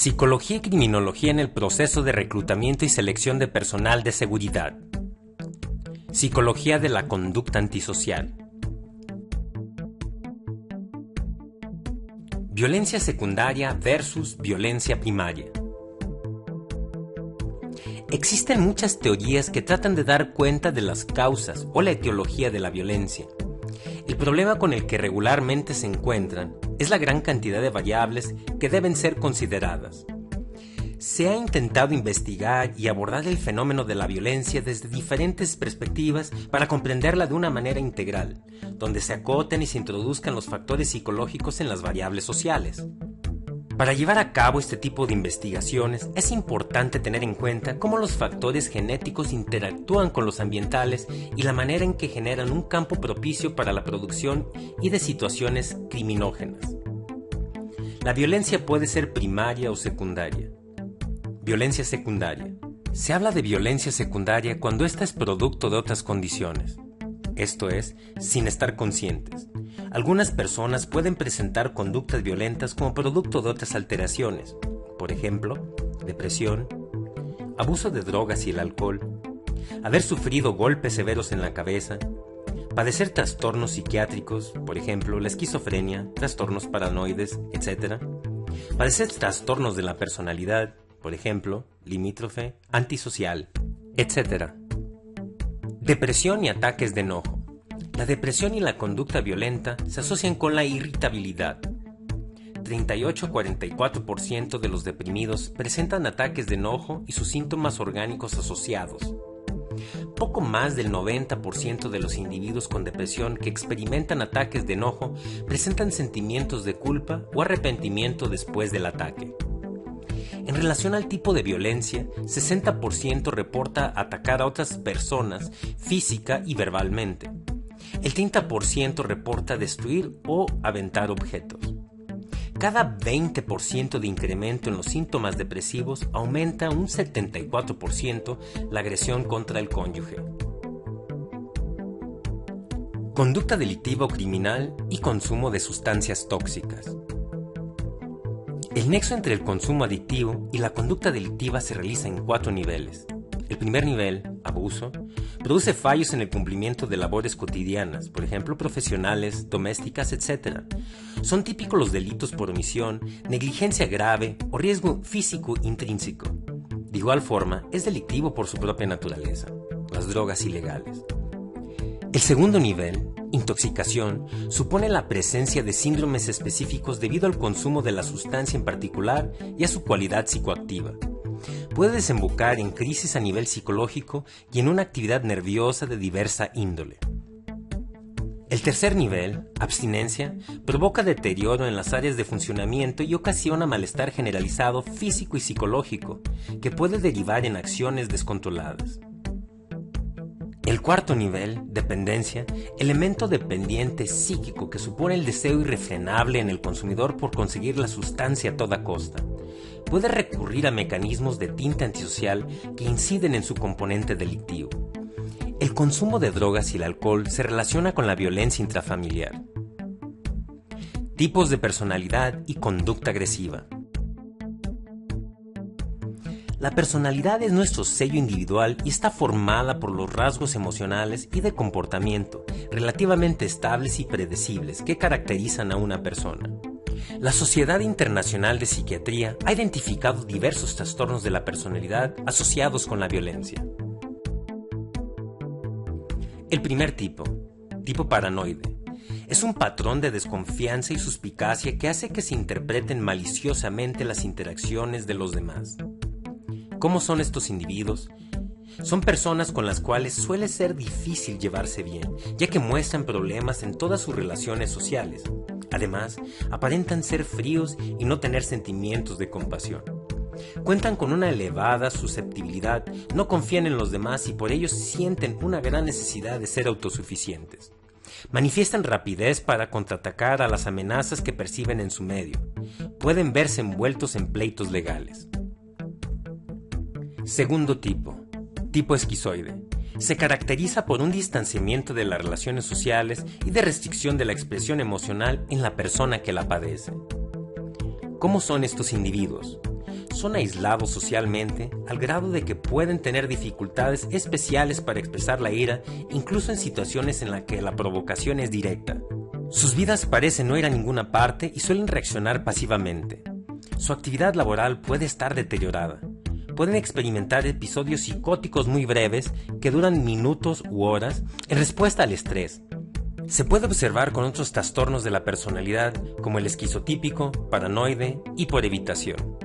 Psicología y criminología en el proceso de reclutamiento y selección de personal de seguridad. Psicología de la conducta antisocial. Violencia secundaria versus violencia primaria. Existen muchas teorías que tratan de dar cuenta de las causas o la etiología de la violencia. El problema con el que regularmente se encuentran es la gran cantidad de variables que deben ser consideradas. Se ha intentado investigar y abordar el fenómeno de la violencia desde diferentes perspectivas para comprenderla de una manera integral, donde se acoten y se introduzcan los factores psicológicos en las variables sociales. Para llevar a cabo este tipo de investigaciones es importante tener en cuenta cómo los factores genéticos interactúan con los ambientales y la manera en que generan un campo propicio para la producción y de situaciones criminógenas. La violencia puede ser primaria o secundaria. Violencia secundaria. Se habla de violencia secundaria cuando ésta es producto de otras condiciones, esto es, sin estar conscientes. Algunas personas pueden presentar conductas violentas como producto de otras alteraciones, por ejemplo, depresión, abuso de drogas y el alcohol, haber sufrido golpes severos en la cabeza, padecer trastornos psiquiátricos, por ejemplo, la esquizofrenia, trastornos paranoides, etc., padecer trastornos de la personalidad, por ejemplo, limítrofe, antisocial, etc. Depresión y ataques de enojo. La depresión y la conducta violenta se asocian con la irritabilidad. 38-44% de los deprimidos presentan ataques de enojo y sus síntomas orgánicos asociados. Poco más del 90% de los individuos con depresión que experimentan ataques de enojo presentan sentimientos de culpa o arrepentimiento después del ataque. En relación al tipo de violencia, 60% reporta atacar a otras personas física y verbalmente. El 30% reporta destruir o aventar objetos. Cada 20% de incremento en los síntomas depresivos aumenta un 74% la agresión contra el cónyuge. Conducta delictiva o criminal y consumo de sustancias tóxicas. El nexo entre el consumo adictivo y la conducta delictiva se realiza en 4 niveles. El primer nivel, abuso, produce fallos en el cumplimiento de labores cotidianas, por ejemplo, profesionales, domésticas, etc. Son típicos los delitos por omisión, negligencia grave o riesgo físico intrínseco. De igual forma, es delictivo por su propia naturaleza, las drogas ilegales. El segundo nivel, intoxicación, supone la presencia de síndromes específicos debido al consumo de la sustancia en particular y a su cualidad psicoactiva. Puede desembocar en crisis a nivel psicológico y en una actividad nerviosa de diversa índole. El tercer nivel, abstinencia, provoca deterioro en las áreas de funcionamiento y ocasiona malestar generalizado físico y psicológico, que puede derivar en acciones descontroladas. El cuarto nivel, dependencia, elemento dependiente psíquico que supone el deseo irrefrenable en el consumidor por conseguir la sustancia a toda costa. Puede recurrir a mecanismos de tinte antisocial que inciden en su componente delictivo. El consumo de drogas y el alcohol se relaciona con la violencia intrafamiliar. Tipos de personalidad y conducta agresiva. La personalidad es nuestro sello individual y está formada por los rasgos emocionales y de comportamiento relativamente estables y predecibles que caracterizan a una persona. La Sociedad Internacional de Psiquiatría ha identificado diversos trastornos de la personalidad asociados con la violencia. El primer tipo paranoide, es un patrón de desconfianza y suspicacia que hace que se interpreten maliciosamente las interacciones de los demás. ¿Cómo son estos individuos? Son personas con las cuales suele ser difícil llevarse bien, ya que muestran problemas en todas sus relaciones sociales. Además, aparentan ser fríos y no tener sentimientos de compasión. Cuentan con una elevada susceptibilidad, no confían en los demás y por ello sienten una gran necesidad de ser autosuficientes. Manifiestan rapidez para contraatacar a las amenazas que perciben en su medio. Pueden verse envueltos en pleitos legales. Segundo tipo esquizoide. Se caracteriza por un distanciamiento de las relaciones sociales y de restricción de la expresión emocional en la persona que la padece. ¿Cómo son estos individuos? son aislados socialmente al grado de que pueden tener dificultades especiales para expresar la ira, incluso en situaciones en las que la provocación es directa. Sus vidas parecen no ir a ninguna parte y suelen reaccionar pasivamente. Su actividad laboral puede estar deteriorada. Pueden experimentar episodios psicóticos muy breves que duran minutos u horas en respuesta al estrés. Se puede observar con otros trastornos de la personalidad como el esquizotípico, paranoide y por evitación.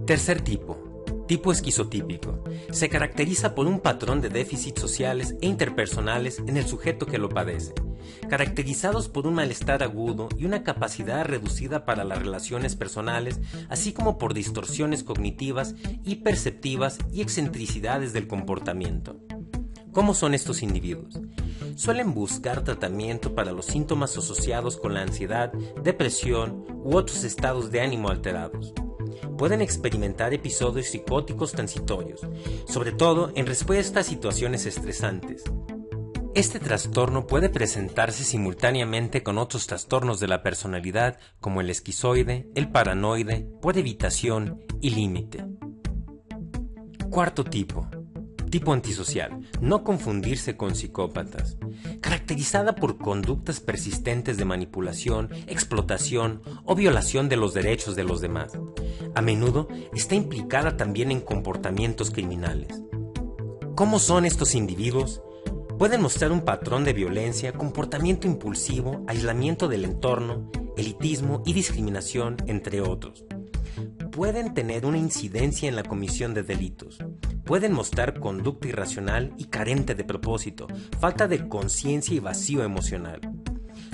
Tercer tipo esquizotípico. Se caracteriza por un patrón de déficits sociales e interpersonales en el sujeto que lo padece, caracterizados por un malestar agudo y una capacidad reducida para las relaciones personales, así como por distorsiones cognitivas y perceptivas y excentricidades del comportamiento. ¿Cómo son estos individuos? Suelen buscar tratamiento para los síntomas asociados con la ansiedad, depresión u otros estados de ánimo alterados. Pueden experimentar episodios psicóticos transitorios, sobre todo en respuesta a situaciones estresantes. Este trastorno puede presentarse simultáneamente con otros trastornos de la personalidad como el esquizoide, el paranoide, por evitación y límite. Cuarto tipo antisocial, no confundirse con psicópatas, caracterizada por conductas persistentes de manipulación, explotación o violación de los derechos de los demás. A menudo está implicada también en comportamientos criminales. ¿Cómo son estos individuos? Pueden mostrar un patrón de violencia, comportamiento impulsivo, aislamiento del entorno, elitismo y discriminación, entre otros. Pueden tener una incidencia en la comisión de delitos. Pueden mostrar conducta irracional y carente de propósito, falta de conciencia y vacío emocional.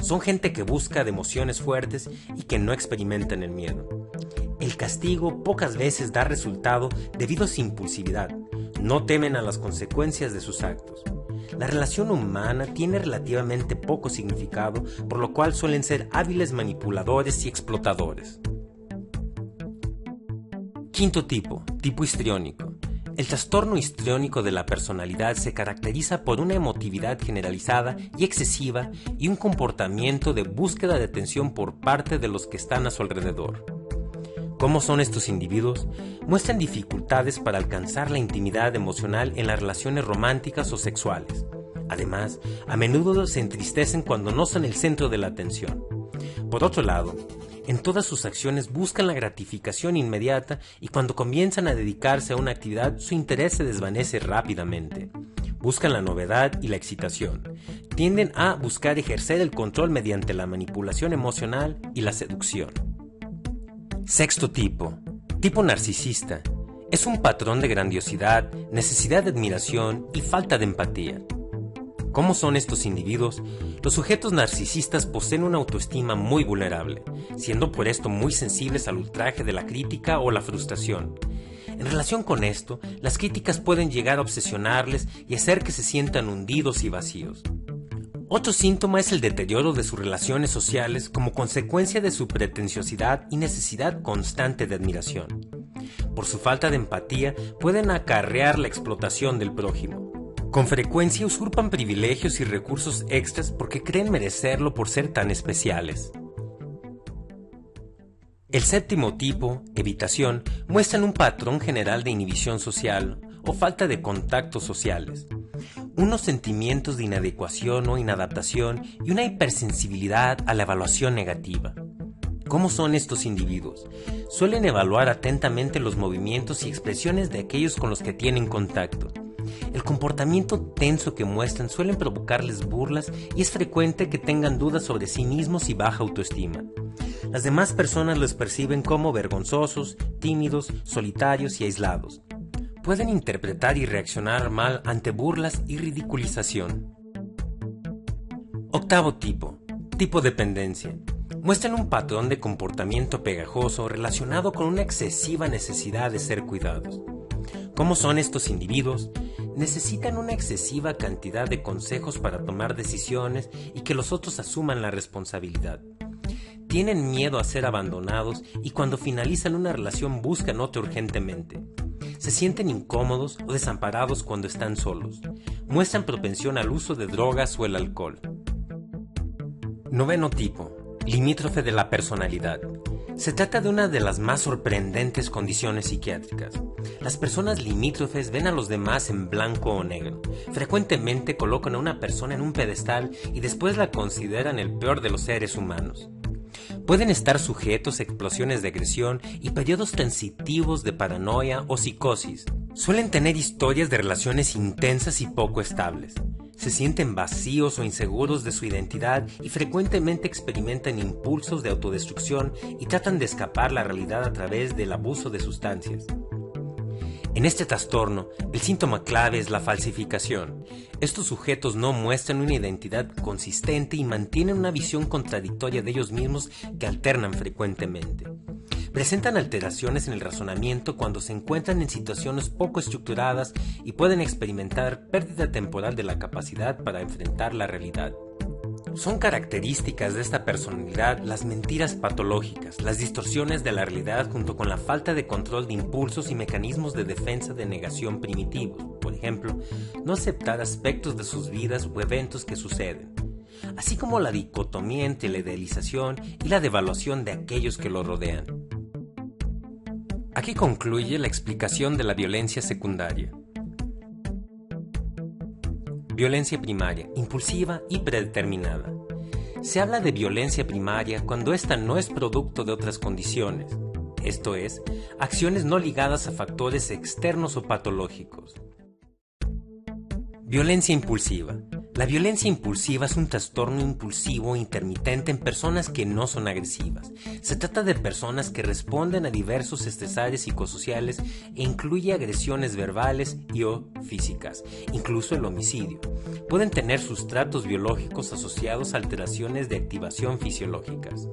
Son gente que busca de emociones fuertes y que no experimentan el miedo. El castigo pocas veces da resultado debido a su impulsividad. No temen a las consecuencias de sus actos. La relación humana tiene relativamente poco significado, por lo cual suelen ser hábiles manipuladores y explotadores. Quinto tipo histriónico. El trastorno histriónico de la personalidad se caracteriza por una emotividad generalizada y excesiva y un comportamiento de búsqueda de atención por parte de los que están a su alrededor. ¿Cómo son estos individuos? Muestran dificultades para alcanzar la intimidad emocional en las relaciones románticas o sexuales. Además, a menudo se entristecen cuando no son el centro de la atención. Por otro lado, en todas sus acciones buscan la gratificación inmediata y cuando comienzan a dedicarse a una actividad, su interés se desvanece rápidamente. Buscan la novedad y la excitación. Tienden a buscar ejercer el control mediante la manipulación emocional y la seducción. Sexto tipo narcisista. Es un patrón de grandiosidad, necesidad de admiración y falta de empatía. ¿Cómo son estos individuos? Los sujetos narcisistas poseen una autoestima muy vulnerable, siendo por esto muy sensibles al ultraje de la crítica o la frustración. En relación con esto, las críticas pueden llegar a obsesionarles y hacer que se sientan hundidos y vacíos. Otro síntoma es el deterioro de sus relaciones sociales como consecuencia de su pretenciosidad y necesidad constante de admiración. Por su falta de empatía, pueden acarrear la explotación del prójimo. Con frecuencia usurpan privilegios y recursos extras porque creen merecerlo por ser tan especiales. El séptimo tipo, evitación, muestran un patrón general de inhibición social o falta de contactos sociales, unos sentimientos de inadecuación o inadaptación y una hipersensibilidad a la evaluación negativa. ¿Cómo son estos individuos? Suelen evaluar atentamente los movimientos y expresiones de aquellos con los que tienen contacto. El comportamiento tenso que muestran suelen provocarles burlas y es frecuente que tengan dudas sobre sí mismos y baja autoestima. Las demás personas los perciben como vergonzosos, tímidos, solitarios y aislados. Pueden interpretar y reaccionar mal ante burlas y ridiculización. Octavo tipo dependencia. Muestran un patrón de comportamiento pegajoso relacionado con una excesiva necesidad de ser cuidados. ¿Cómo son estos individuos? Necesitan una excesiva cantidad de consejos para tomar decisiones y que los otros asuman la responsabilidad. Tienen miedo a ser abandonados y cuando finalizan una relación buscan otra urgentemente. Se sienten incómodos o desamparados cuando están solos. Muestran propensión al uso de drogas o el alcohol. Noveno tipo, limítrofe de la personalidad. Se trata de una de las más sorprendentes condiciones psiquiátricas. Las personas limítrofes ven a los demás en blanco o negro. Frecuentemente colocan a una persona en un pedestal y después la consideran el peor de los seres humanos. Pueden estar sujetos a explosiones de agresión y periodos transitivos de paranoia o psicosis. Suelen tener historias de relaciones intensas y poco estables. Se sienten vacíos o inseguros de su identidad y frecuentemente experimentan impulsos de autodestrucción y tratan de escapar la realidad a través del abuso de sustancias. En este trastorno, el síntoma clave es la falsificación. Estos sujetos no muestran una identidad consistente y mantienen una visión contradictoria de ellos mismos que alternan frecuentemente. Presentan alteraciones en el razonamiento cuando se encuentran en situaciones poco estructuradas y pueden experimentar pérdida temporal de la capacidad para enfrentar la realidad. Son características de esta personalidad las mentiras patológicas, las distorsiones de la realidad junto con la falta de control de impulsos y mecanismos de defensa de negación primitivos, por ejemplo, no aceptar aspectos de sus vidas o eventos que suceden, así como la dicotomía entre la idealización y la devaluación de aquellos que lo rodean. Aquí concluye la explicación de la violencia secundaria. Violencia primaria, impulsiva y predeterminada. Se habla de violencia primaria cuando ésta no es producto de otras condiciones, esto es, acciones no ligadas a factores externos o patológicos. Violencia impulsiva. La violencia impulsiva es un trastorno impulsivo intermitente en personas que no son agresivas. Se trata de personas que responden a diversos estresares psicosociales e incluye agresiones verbales y o físicas, incluso el homicidio. Pueden tener sustratos biológicos asociados a alteraciones de activación fisiológicas.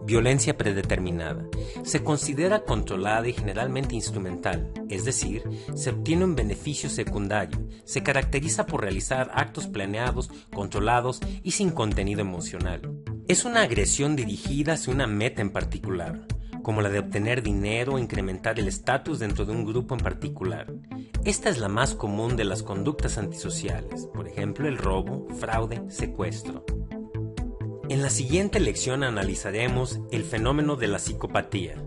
Violencia predeterminada. Se considera controlada y generalmente instrumental, es decir, se obtiene un beneficio secundario. Se caracteriza por realizar actos planeados, controlados y sin contenido emocional. Es una agresión dirigida hacia una meta en particular, como la de obtener dinero o incrementar el estatus dentro de un grupo en particular. Esta es la más común de las conductas antisociales, por ejemplo el robo, fraude, secuestro. En la siguiente lección analizaremos el fenómeno de la psicopatía.